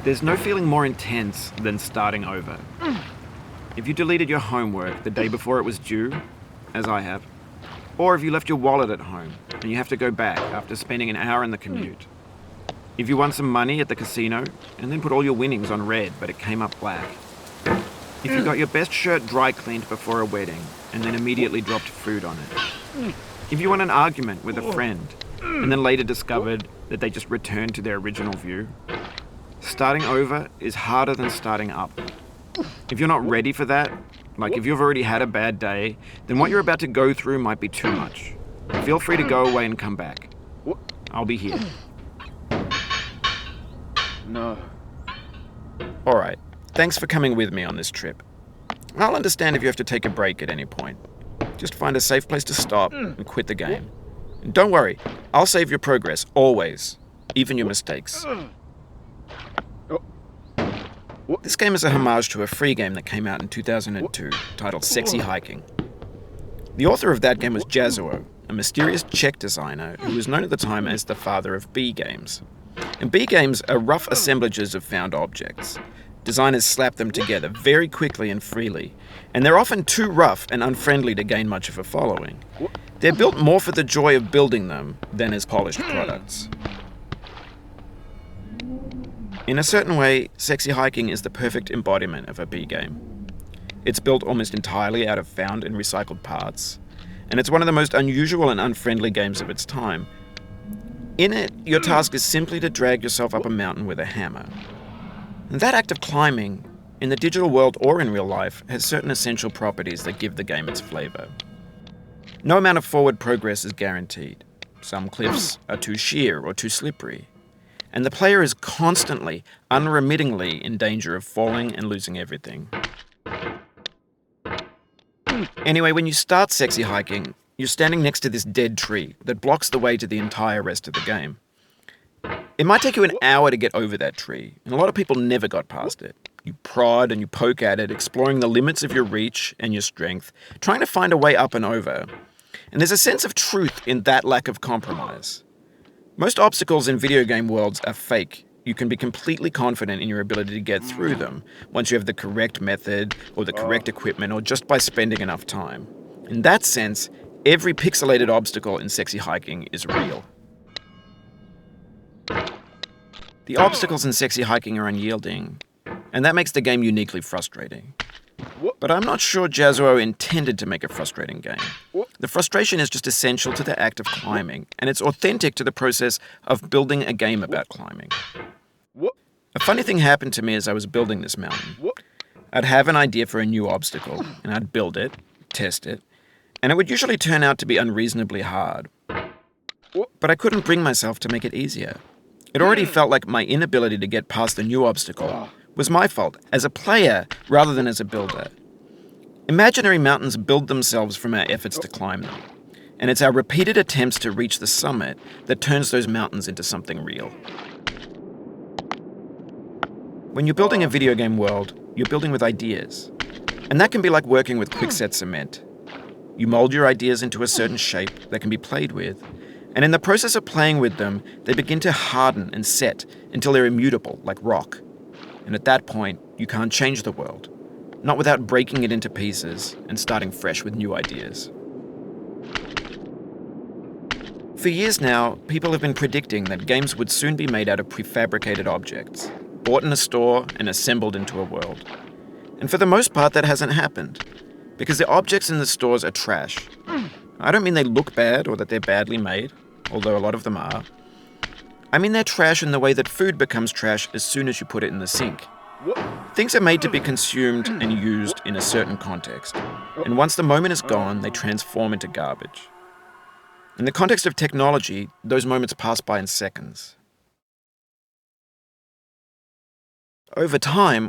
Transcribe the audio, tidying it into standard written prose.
There's no feeling more intense than starting over. If you deleted your homework the day before it was due, as I have, or if you left your wallet at home and you have to go back after spending an hour in the commute. If you won some money at the casino and then put all your winnings on red but it came up black. If you got your best shirt dry cleaned before a wedding and then immediately dropped food on it. If you won an argument with a friend and then later discovered that they just returned to their original view. Starting over is harder than starting up. If you're not ready for that, like if you've already had a bad day, then what you're about to go through might be too much. Feel free to go away and come back. I'll be here. No. Alright, thanks for coming with me on this trip. I'll understand if you have to take a break at any point. Just find a safe place to stop and quit the game. And don't worry, I'll save your progress, always. Even your mistakes. This game is a homage to a free game that came out in 2002, titled Sexy Hiking. The author of that game was Jazzuo, a mysterious Czech designer who was known at the time as the father of B games. And B games are rough assemblages of found objects. Designers slap them together very quickly and freely, and they're often too rough and unfriendly to gain much of a following. They're built more for the joy of building them than as polished products. In a certain way, Sexy Hiking is the perfect embodiment of a B game. It's built almost entirely out of found and recycled parts, and it's one of the most unusual and unfriendly games of its time. In it, your task is simply to drag yourself up a mountain with a hammer. And that act of climbing, in the digital world or in real life, has certain essential properties that give the game its flavor. No amount of forward progress is guaranteed. Some cliffs are too sheer or too slippery. And the player is constantly, unremittingly in danger of falling and losing everything. Anyway, when you start Sexy Hiking, you're standing next to this dead tree that blocks the way to the entire rest of the game. It might take you an hour to get over that tree, and a lot of people never got past it. You prod and you poke at it, exploring the limits of your reach and your strength, trying to find a way up and over. And there's a sense of truth in that lack of compromise. Most obstacles in video game worlds are fake. You can be completely confident in your ability to get through them once you have the correct method or the correct equipment or just by spending enough time. In that sense, every pixelated obstacle in Sexy Hiking is real. The obstacles in Sexy Hiking are unyielding, and that makes the game uniquely frustrating. But I'm not sure Jazzuo intended to make a frustrating game. The frustration is just essential to the act of climbing, and it's authentic to the process of building a game about climbing. A funny thing happened to me as I was building this mountain. I'd have an idea for a new obstacle, and I'd build it, test it, and it would usually turn out to be unreasonably hard. But I couldn't bring myself to make it easier. It already felt like my inability to get past the new obstacle was my fault, as a player rather than as a builder. Imaginary mountains build themselves from our efforts to climb them, and it's our repeated attempts to reach the summit that turns those mountains into something real. When you're building a video game world, you're building with ideas, and that can be like working with quickset cement. You mold your ideas into a certain shape that can be played with, and in the process of playing with them, they begin to harden and set until they're immutable, like rock. And at that point, you can't change the world, not without breaking it into pieces and starting fresh with new ideas. For years now, people have been predicting that games would soon be made out of prefabricated objects, bought in a store and assembled into a world. And for the most part, that hasn't happened, because the objects in the stores are trash. I don't mean they look bad or that they're badly made, although a lot of them are. I mean they're trash in the way that food becomes trash as soon as you put it in the sink. Things are made to be consumed and used in a certain context, and once the moment is gone, they transform into garbage. In the context of technology, those moments pass by in seconds. Over time,